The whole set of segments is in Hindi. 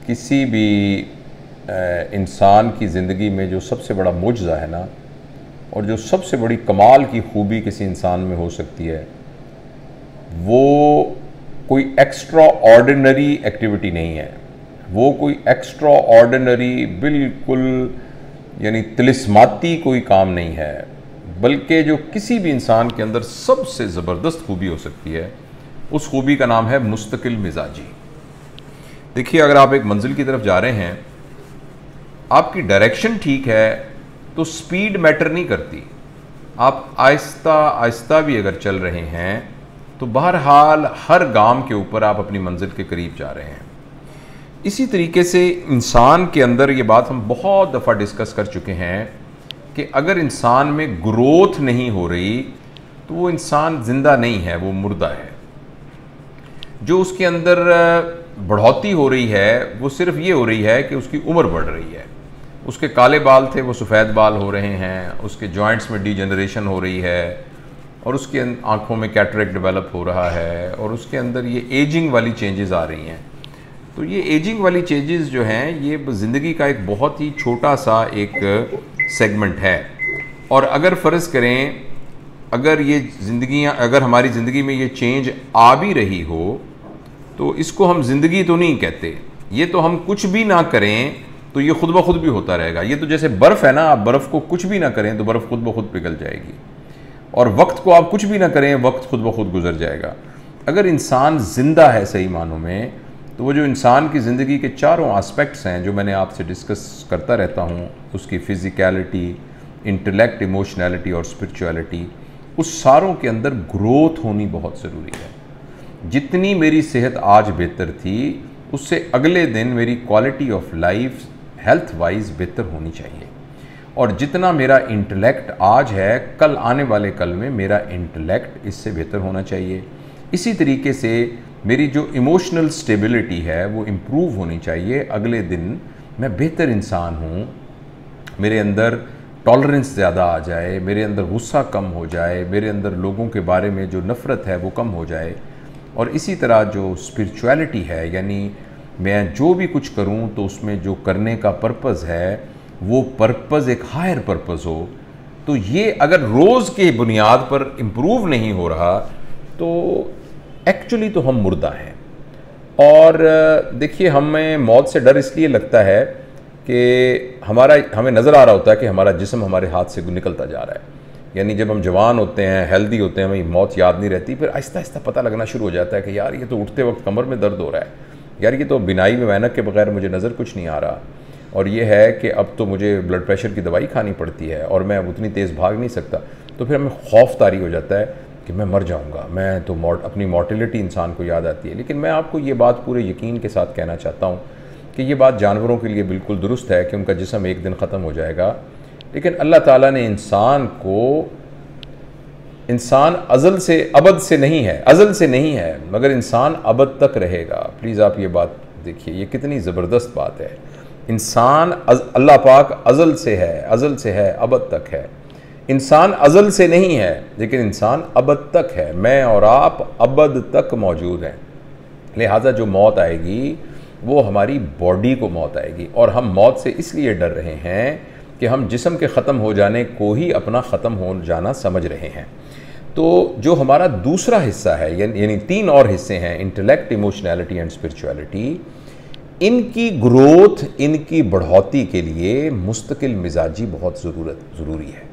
किसी भी इंसान की ज़िंदगी में जो सबसे बड़ा मुजज़ा है ना, और जो सबसे बड़ी कमाल की खूबी किसी इंसान में हो सकती है, वो कोई एक्स्ट्रा ऑर्डिनरी एक्टिविटी नहीं है। वो कोई एक्स्ट्रा ऑर्डिनरी बिल्कुल यानी तिलिस्माती कोई काम नहीं है, बल्कि जो किसी भी इंसान के अंदर सबसे ज़बरदस्त खूबी हो सकती है, उस खूबी का नाम है मुस्तकिल मिजाजी। देखिए, अगर आप एक मंजिल की तरफ जा रहे हैं, आपकी डायरेक्शन ठीक है तो स्पीड मैटर नहीं करती। आप आहिस्ता आहिस्ता भी अगर चल रहे हैं तो बहरहाल हर गाम के ऊपर आप अपनी मंजिल के करीब जा रहे हैं। इसी तरीके से इंसान के अंदर, ये बात हम बहुत दफ़ा डिस्कस कर चुके हैं कि अगर इंसान में ग्रोथ नहीं हो रही तो वो इंसान ज़िंदा नहीं है, वो मुर्दा है। जो उसके अंदर बढ़ोतरी हो रही है वो सिर्फ ये हो रही है कि उसकी उम्र बढ़ रही है। उसके काले बाल थे वो सफ़ेद बाल हो रहे हैं, उसके जॉइंट्स में डीजनरेशन हो रही है, और उसके आँखों में कैटरेक्ट डेवलप हो रहा है, और उसके अंदर ये एजिंग वाली चेंजेस आ रही हैं। तो ये एजिंग वाली चेंजेस जो हैं, ये ज़िंदगी का एक बहुत ही छोटा सा एक सेगमेंट है। और अगर फ़र्ज़ करें, अगर ये अगर हमारी ज़िंदगी में ये चेंज आ भी रही हो तो इसको हम ज़िंदगी तो नहीं कहते। ये तो हम कुछ भी ना करें तो ये खुद ब खुद भी होता रहेगा। ये तो जैसे बर्फ़ है ना, आप बर्फ़ को कुछ भी ना करें तो बर्फ़ खुद ब खुद पिघल जाएगी, और वक्त को आप कुछ भी ना करें, वक्त खुद ब खुद गुजर जाएगा। अगर इंसान ज़िंदा है सही मानों में, तो वो जो इंसान की ज़िंदगी के चारों आस्पेक्ट्स हैं जो मैंने आपसे डिस्कस करता रहता हूँ, उसकी फ़िज़िकलिटी, इंटेलेक्ट, इमोशनैलिटी और स्पिरिचुअलिटी, उस सारों के अंदर ग्रोथ होनी बहुत ज़रूरी है। जितनी मेरी सेहत आज बेहतर थी, उससे अगले दिन मेरी quality of life health wise बेहतर होनी चाहिए। और जितना मेरा इंटेलेक्ट आज है, कल आने वाले कल में मेरा इंटेलेक्ट इससे बेहतर होना चाहिए। इसी तरीके से मेरी जो इमोशनल स्टेबिलिटी है वो इम्प्रूव होनी चाहिए। अगले दिन मैं बेहतर इंसान हूँ, मेरे अंदर टॉलरेंस ज़्यादा आ जाए, मेरे अंदर गुस्सा कम हो जाए, मेरे अंदर लोगों के बारे में जो नफ़रत है वो कम हो जाए। और इसी तरह जो स्पिरिचुअलिटी है, यानी मैं जो भी कुछ करूं तो उसमें जो करने का पर्पज़ है वो पर्पज़ एक हायर पर्पज़ हो। तो ये अगर रोज़ के बुनियाद पर इम्प्रूव नहीं हो रहा तो एक्चुअली तो हम मुर्दा हैं। और देखिए, हमें मौत से डर इसलिए लगता है कि हमें नज़र आ रहा होता है कि हमारा जिस्म हमारे हाथ से निकलता जा रहा है। यानी जब हम जवान होते हैं, हेल्दी होते हैं, हमें मौत याद नहीं रहती, फिर आहिस्ता आहिस्ता पता लगना शुरू हो जाता है कि यार ये तो उठते वक्त कमर में दर्द हो रहा है, यार ये तो बिनाई में ऐनक के बगैर मुझे नज़र कुछ नहीं आ रहा, और ये है कि अब तो मुझे ब्लड प्रेशर की दवाई खानी पड़ती है और मैं अब उतनी तेज़ भाग नहीं सकता। तो फिर हमें खौफ तारी हो जाता है कि मैं मर जाऊँगा, मैं तो अपनी मॉर्टिलिटी इंसान को याद आती है। लेकिन मैं आपको ये बात पूरे यकीन के साथ कहना चाहता हूँ कि ये बात जानवरों के लिए बिल्कुल दुरुस्त है कि उनका जिस्म एक दिन ख़त्म हो जाएगा, लेकिन अल्लाह ताला ने इंसान अज़ल से अबद से नहीं है, अज़ल से नहीं है, मगर इंसान अबद तक रहेगा। प्लीज़ आप ये बात देखिए, ये कितनी ज़बरदस्त बात है। इंसान अल्लाह पाक अज़ल से है, अबद तक है। इंसान अज़ल से नहीं है, लेकिन इंसान अबद तक है। मैं और आप अबद तक मौजूद हैं। लिहाजा जो मौत आएगी वो हमारी बॉडी को मौत आएगी, और हम मौत से इसलिए डर रहे हैं कि हम जिस्म के ख़त्म हो जाने को ही अपना ख़त्म हो जाना समझ रहे हैं। तो जो हमारा दूसरा हिस्सा है, यानी 3 और हिस्से हैं, इंटेलेक्ट, इमोशनैलिटी एंड स्पिरिचुअलिटी, इनकी ग्रोथ, इनकी बढ़ोतरी के लिए मुस्तकिल मिजाजी बहुत ज़रूरी है।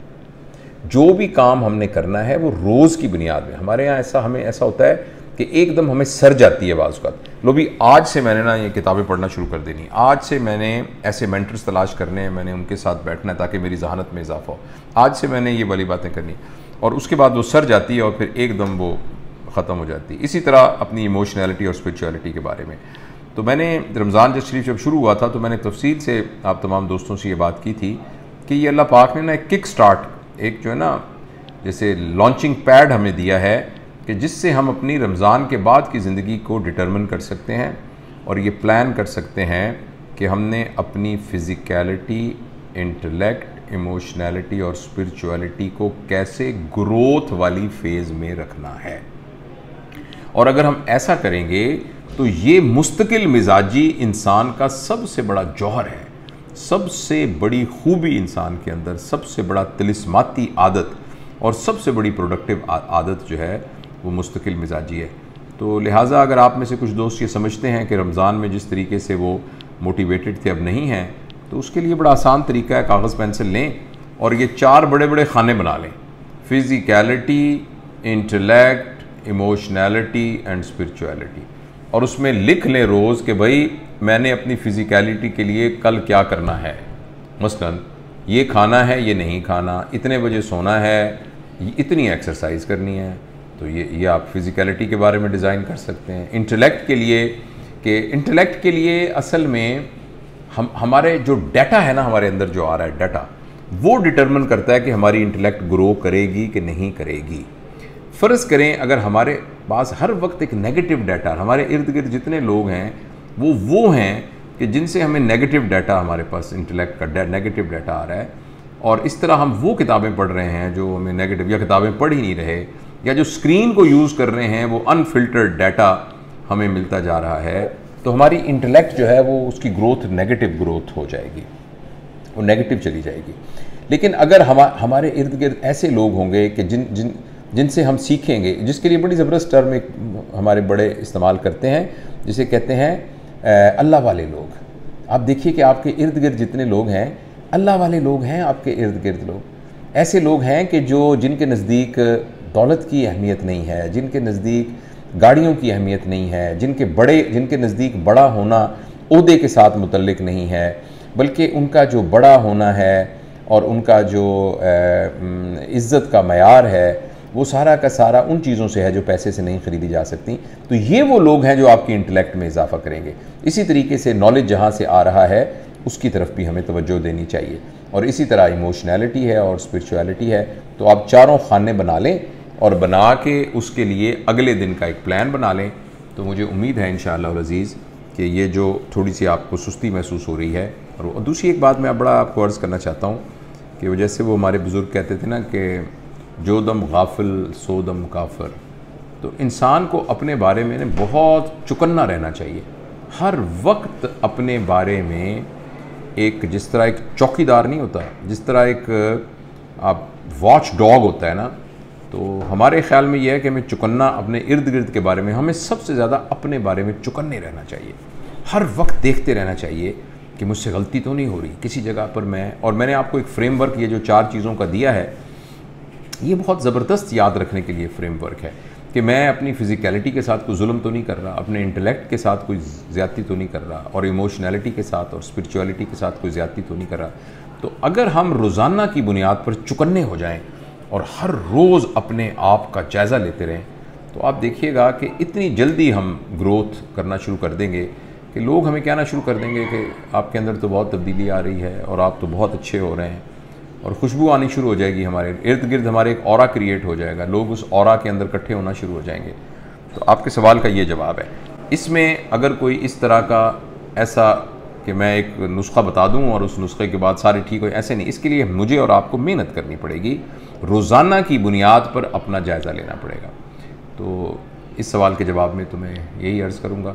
जो भी काम हमने करना है वो रोज़ की बुनियाद में, हमारे यहाँ हमें ऐसा होता है कि एकदम हमें सर जाती है बाज़ का, लो भी आज से मैंने ना ये किताबें पढ़ना शुरू कर देनी, आज से मैंने ऐसे मेंटर्स तलाश करने हैं, मैंने उनके साथ बैठना है ताकि मेरी जहानत में इजाफा हो, आज से मैंने ये वाली बातें करनी, और उसके बाद वो सर जाती है और फिर एकदम वो ख़त्म हो जाती है। इसी तरह अपनी इमोशनैलिटी और स्पिरिचुअलिटी के बारे में, तो मैंने रमज़ान शरीफ जब शुरू हुआ था तो मैंने तफसील से आप तमाम दोस्तों से ये बात की थी कि ये अल्लाह पाक ने ना एक किक स्टार्ट, एक जो है ना जैसे लॉन्चिंग पैड हमें दिया है कि जिससे हम अपनी रमज़ान के बाद की ज़िंदगी को डिटरमिन कर सकते हैं और ये प्लान कर सकते हैं कि हमने अपनी फ़िज़िकलिटी, इंटेलेक्ट, इमोशनैलिटी और स्पिरिचुअलिटी को कैसे ग्रोथ वाली फेज़ में रखना है। और अगर हम ऐसा करेंगे तो ये मुस्तकिल मिजाजी इंसान का सबसे बड़ा जौहर है, सबसे बड़ी खूबी इंसान के अंदर, सबसे बड़ा तिलिस्माती आदत और सबसे बड़ी प्रोडक्टिव आदत जो है वो मुस्तकिल मिजाजी है। तो लिहाजा अगर आप में से कुछ दोस्त ये समझते हैं कि रमज़ान में जिस तरीके से वो मोटिवेटेड थे अब नहीं हैं, तो उसके लिए बड़ा आसान तरीका है, कागज़ पेंसिल लें और ये 4 बड़े बड़े खाने बना लें, फिज़िकलिटी, इंटेलेक्ट, इमोशनैलिटी एंड स्पिरिचुअलिटी, और उसमें लिख लें रोज़ कि भाई मैंने अपनी फ़िज़िकलिटी के लिए कल क्या करना है। मसलन ये खाना है, ये नहीं खाना, इतने बजे सोना है, इतनी एक्सरसाइज करनी है। तो ये आप फिज़िकलिटी के बारे में डिज़ाइन कर सकते हैं। इंटेलेक्ट के लिए असल में हमारे जो डाटा है ना, हमारे अंदर जो आ रहा है डाटा, वो डिटरमिन करता है कि हमारी इंटेलेक्ट ग्रो करेगी कि नहीं करेगी। फ़र्ज़ करें अगर हमारे पास हर वक्त एक नेगेटिव डाटा, हमारे इर्द गिर्द जितने लोग हैं वो हैं कि जिनसे हमें नेगेटिव डाटा, हमारे पास इंटेलेक्ट का नेगेटिव डाटा आ रहा है, और इस तरह हम वो किताबें पढ़ रहे हैं जो हमें नेगेटिव, या किताबें पढ़ ही नहीं रहे, या जो स्क्रीन को यूज़ कर रहे हैं वो अनफिल्टर्ड डाटा हमें मिलता जा रहा है, तो हमारी इंटेलेक्ट जो है वो उसकी ग्रोथ नेगेटिव ग्रोथ हो जाएगी, वो नेगेटिव चली जाएगी। लेकिन अगर हमारे इर्द गिर्द ऐसे लोग होंगे कि जिनसे हम सीखेंगे, जिसके लिए बड़ी ज़बरदस्त टर्म एक हमारे बड़े इस्तेमाल करते हैं, जिसे कहते हैं अल्लाह वाले लोग। आप देखिए कि आपके इर्द गिर्द जितने लोग हैं अल्लाह वाले लोग हैं, आपके इर्द गिर्द लोग ऐसे लोग हैं कि जिनके नज़दीक दौलत की अहमियत नहीं है, जिनके नज़दीक गाड़ियों की अहमियत नहीं है, जिनके नज़दीक बड़ा होना ओहदे के साथ मुतल्लिक नहीं है, बल्कि उनका जो बड़ा होना है और उनका जो इज़्ज़त का मयार है वो सारा का सारा उन चीज़ों से है जो पैसे से नहीं ख़रीदी जा सकती। तो ये वो लोग हैं जो आपकी इंटेलेक्ट में इजाफा करेंगे। इसी तरीके से नॉलेज जहाँ से आ रहा है उसकी तरफ भी हमें तवज्जो देनी चाहिए, और इसी तरह इमोशनैलिटी है और स्पिरिचुअलिटी है। तो आप 4 खाने बना लें और बना के उसके लिए अगले दिन का एक प्लान बना लें। तो मुझे उम्मीद है इंशाअल्लाह अज़ीज़ कि ये जो थोड़ी सी आपको सुस्ती महसूस हो रही है, और दूसरी एक बात मैं बड़ा आपको अर्ज़ करना चाहता हूँ कि वो जैसे वो हमारे बुज़ुर्ग कहते थे ना कि जो दम गाफिल सो दम काफिर। तो इंसान को अपने बारे में बहुत चौकन्ना रहना चाहिए, हर वक्त अपने बारे में एक, जिस तरह एक चौकीदार नहीं होता, जिस तरह एक आप वॉच डॉग होता है ना, तो हमारे ख्याल में यह है कि हमें चौकन्ना अपने इर्द गिर्द के बारे में, हमें सबसे ज़्यादा अपने बारे में चौकन्ने रहना चाहिए, हर वक्त देखते रहना चाहिए कि मुझसे गलती तो नहीं हो रही किसी जगह पर मैंने आपको एक फ्रेमवर्क, ये जो 4 चीज़ों का दिया है, ये बहुत ज़बरदस्त याद रखने के लिए फ्रेमवर्क है कि मैं अपनी फ़िज़िकलिटी के साथ कोई जुल्म तो नहीं कर रहा, अपने इंटेलेक्ट के साथ कोई ज़्यादती तो नहीं कर रहा, और इमोशनैलिटी के साथ और स्पिरिचुअलिटी के साथ कोई ज़्यादती तो नहीं कर रहा। तो अगर हम रोज़ाना की बुनियाद पर चुकन्ने हो जाएं और हर रोज़ अपने आप का जायज़ा लेते रहें, तो आप देखिएगा कि इतनी जल्दी हम ग्रोथ करना शुरू कर देंगे कि लोग हमें कहना शुरू कर देंगे कि आपके अंदर तो बहुत तब्दीली आ रही है और आप तो बहुत अच्छे हो रहे हैं, और खुशबू आनी शुरू हो जाएगी, हमारे इर्द गिर्द हमारे एक ऑरा क्रिएट हो जाएगा, लोग उस ऑरा के अंदर इकट्ठे होना शुरू हो जाएंगे। तो आपके सवाल का ये जवाब है। इसमें अगर कोई इस तरह का ऐसा कि मैं एक नुस्खा बता दूं और उस नुस्खे के बाद सारे ठीक हो, ऐसे नहीं। इसके लिए मुझे और आपको मेहनत करनी पड़ेगी, रोज़ाना की बुनियाद पर अपना जायज़ा लेना पड़ेगा। तो इस सवाल के जवाब में तो मैं यही अर्ज़ करूँगा